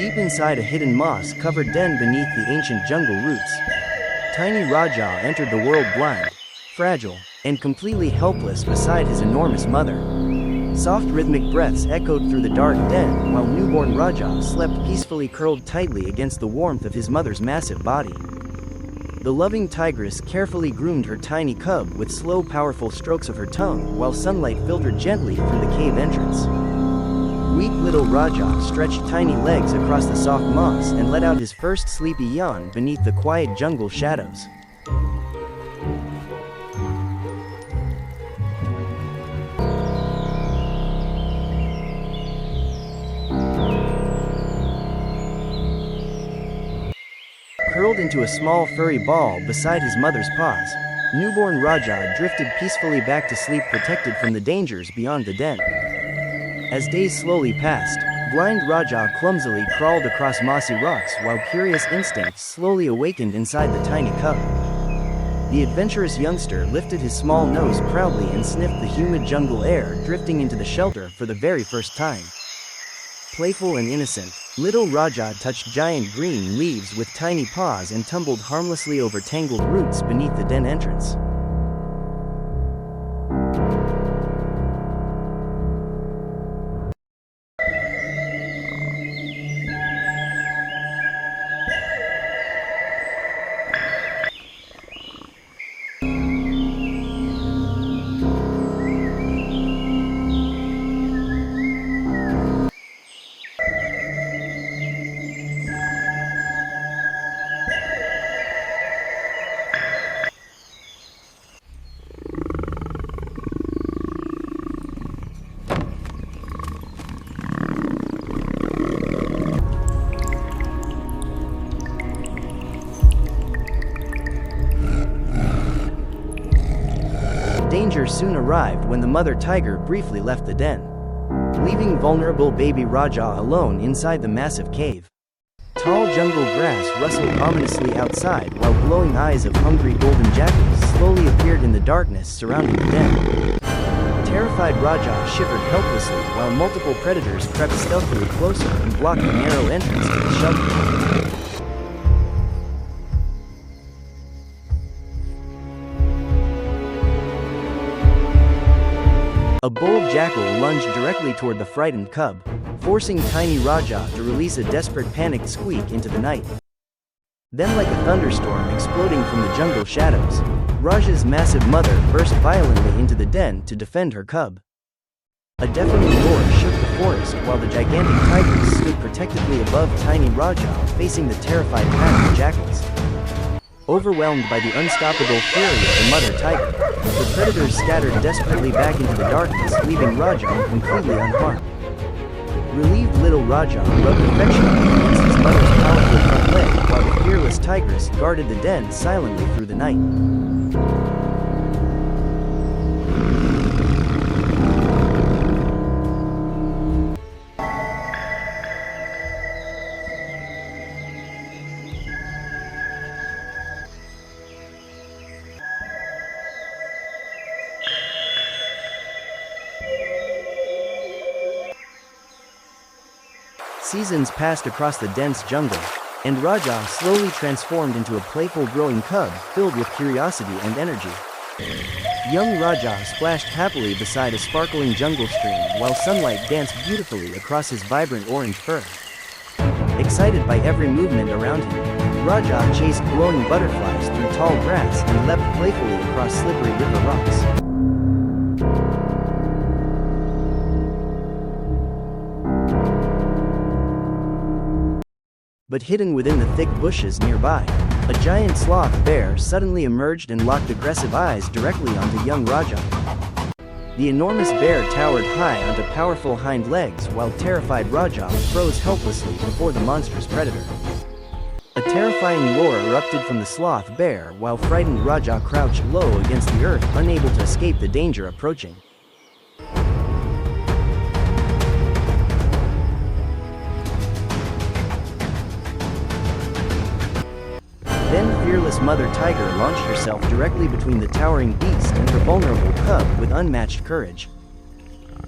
Deep inside a hidden moss-covered den beneath the ancient jungle roots, tiny Raja entered the world blind, fragile, and completely helpless beside his enormous mother. Soft rhythmic breaths echoed through the dark den while newborn Raja slept peacefully curled tightly against the warmth of his mother's massive body. The loving tigress carefully groomed her tiny cub with slow powerful strokes of her tongue while sunlight filtered gently through the cave entrance. Weak little Raja stretched tiny legs across the soft moss and let out his first sleepy yawn beneath the quiet jungle shadows. Curled into a small furry ball beside his mother's paws, newborn Raja drifted peacefully back to sleep protected from the dangers beyond the den. As days slowly passed, blind Raja clumsily crawled across mossy rocks while curious instincts slowly awakened inside the tiny cub. The adventurous youngster lifted his small nose proudly and sniffed the humid jungle air drifting into the shelter for the very first time. Playful and innocent, little Raja touched giant green leaves with tiny paws and tumbled harmlessly over tangled roots beneath the den entrance. Danger soon arrived when the mother tiger briefly left the den, leaving vulnerable baby Raja alone inside the massive cave. Tall jungle grass rustled ominously outside while glowing eyes of hungry golden jackals slowly appeared in the darkness surrounding the den. Terrified Raja shivered helplessly while multiple predators crept stealthily closer and blocked the narrow entrance to the shelter. A bold jackal lunged directly toward the frightened cub, forcing tiny Raja to release a desperate panicked squeak into the night. Then like a thunderstorm exploding from the jungle shadows, Raja's massive mother burst violently into the den to defend her cub. A deafening roar shook the forest while the gigantic tigers stood protectively above tiny Raja facing the terrified pack of jackals. Overwhelmed by the unstoppable fury of the mother tiger, the predators scattered desperately back into the darkness, leaving Raja completely unharmed. Relieved little Raja rubbed affectionately against his mother's powerful front leg while the fearless tigress guarded the den silently through the night. Seasons passed across the dense jungle, and Raja slowly transformed into a playful growing cub filled with curiosity and energy. Young Raja splashed happily beside a sparkling jungle stream while sunlight danced beautifully across his vibrant orange fur. Excited by every movement around him, Raja chased glowing butterflies through tall grass and leapt playfully across slippery river rocks. But hidden within the thick bushes nearby, a giant sloth bear suddenly emerged and locked aggressive eyes directly onto young Raja. The enormous bear towered high onto powerful hind legs while terrified Raja froze helplessly before the monstrous predator. A terrifying roar erupted from the sloth bear while frightened Raja crouched low against the earth, unable to escape the danger approaching. Then fearless mother tiger launched herself directly between the towering beast and her vulnerable cub with unmatched courage.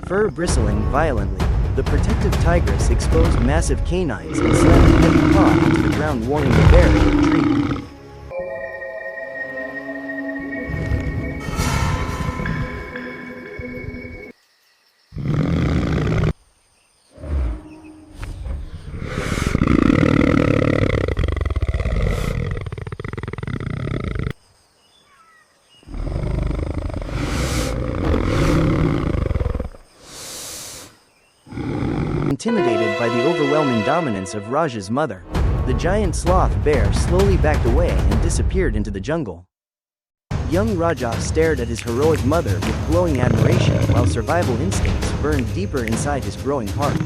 Fur bristling violently, The protective tigress exposed massive canines and slammed a heavy paw into the ground, warning the bear to retreat. Intimidated by the overwhelming dominance of Raja's mother, the giant sloth bear slowly backed away and disappeared into the jungle. Young Raja stared at his heroic mother with glowing admiration while survival instincts burned deeper inside his growing heart.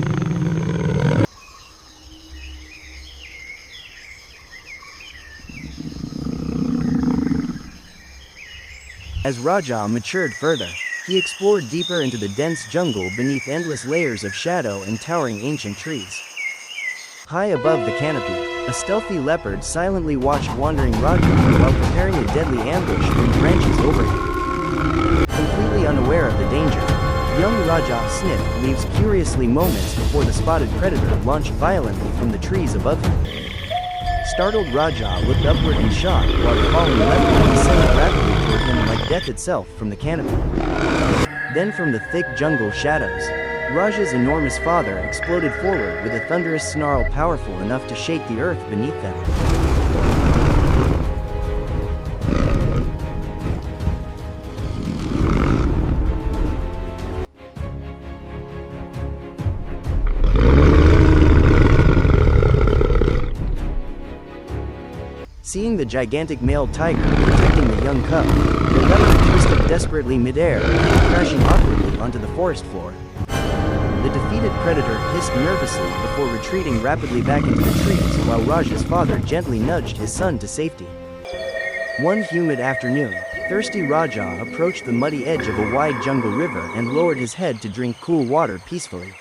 As Raja matured further, he explored deeper into the dense jungle beneath endless layers of shadow and towering ancient trees. High above the canopy, a stealthy leopard silently watched wandering Raja while preparing a deadly ambush from branches overhead. Completely unaware of the danger, young Raja sniffed leaves curiously moments before the spotted predator launched violently from the trees above him. Startled Raja looked upward in shock while the falling leopard descended rapidly toward him like death itself from the canopy. Then from the thick jungle shadows, Raja's enormous father exploded forward with a thunderous snarl powerful enough to shake the earth beneath them. Seeing the gigantic male tiger protecting the young cub, the leopard twisted desperately midair, crashing awkwardly onto the forest floor. The defeated predator hissed nervously before retreating rapidly back into the trees while Raja's father gently nudged his son to safety. One humid afternoon, thirsty Raja approached the muddy edge of a wide jungle river and lowered his head to drink cool water peacefully.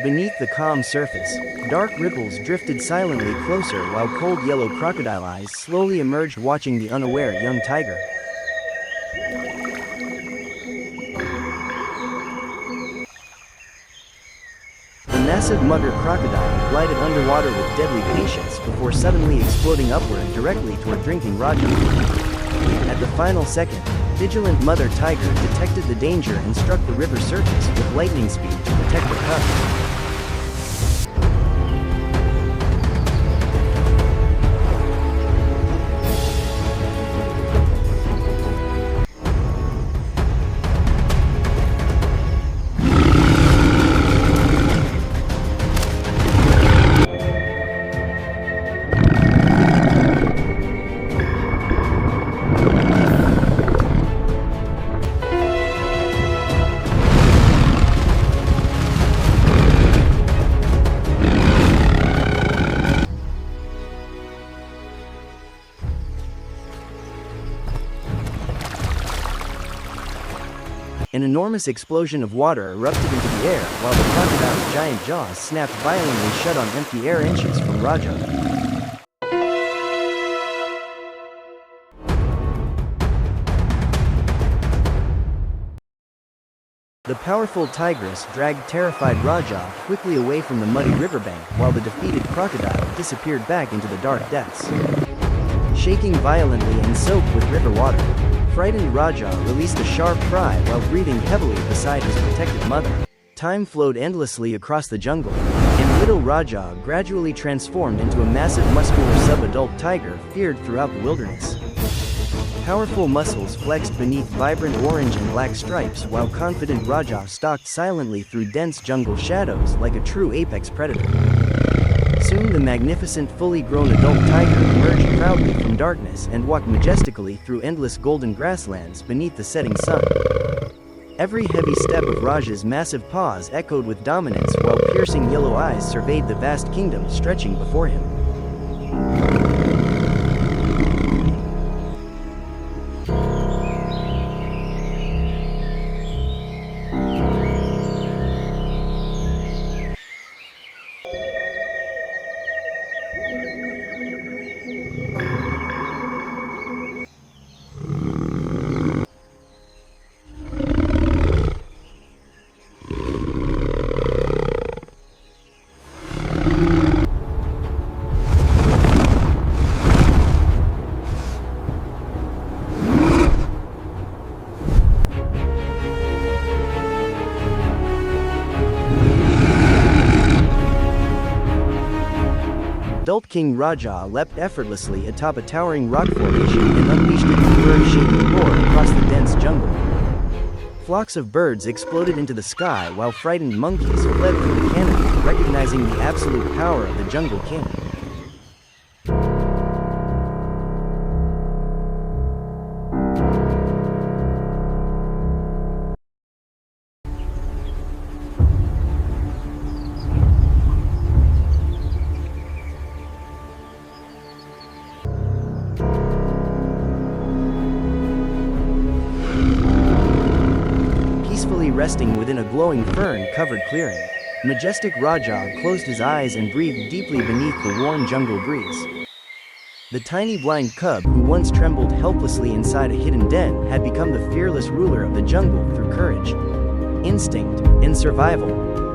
Beneath the calm surface, dark ripples drifted silently closer while cold yellow crocodile eyes slowly emerged watching the unaware young tiger. The massive mugger crocodile glided underwater with deadly patience before suddenly exploding upward directly toward drinking Raja. At the final second, vigilant mother tiger detected the danger and struck the river surface with lightning speed to protect the cub. An enormous explosion of water erupted into the air while the crocodile's giant jaws snapped violently shut on empty air inches from Raja. The powerful tigress dragged terrified Raja quickly away from the muddy riverbank while the defeated crocodile disappeared back into the dark depths. Shaking violently and soaked with river water, frightened Raja released a sharp cry while breathing heavily beside his protected mother. Time flowed endlessly across the jungle, and little Raja gradually transformed into a massive muscular sub-adult tiger feared throughout the wilderness. Powerful muscles flexed beneath vibrant orange and black stripes while confident Raja stalked silently through dense jungle shadows like a true apex predator. Soon the magnificent fully grown adult tiger emerged proudly from darkness and walked majestically through endless golden grasslands beneath the setting sun. Every heavy step of Raja's massive paws echoed with dominance while piercing yellow eyes surveyed the vast kingdom stretching before him. adult King Raja leapt effortlessly atop a towering rock formation and unleashed a bird-shaped roar across the dense jungle. Flocks of birds exploded into the sky while frightened monkeys fled from the canopy, recognizing the absolute power of the jungle king. Peacefully resting within a glowing fern-covered clearing, majestic Raja closed his eyes and breathed deeply beneath the warm jungle breeze. The tiny blind cub who once trembled helplessly inside a hidden den had become the fearless ruler of the jungle through courage, instinct, and survival.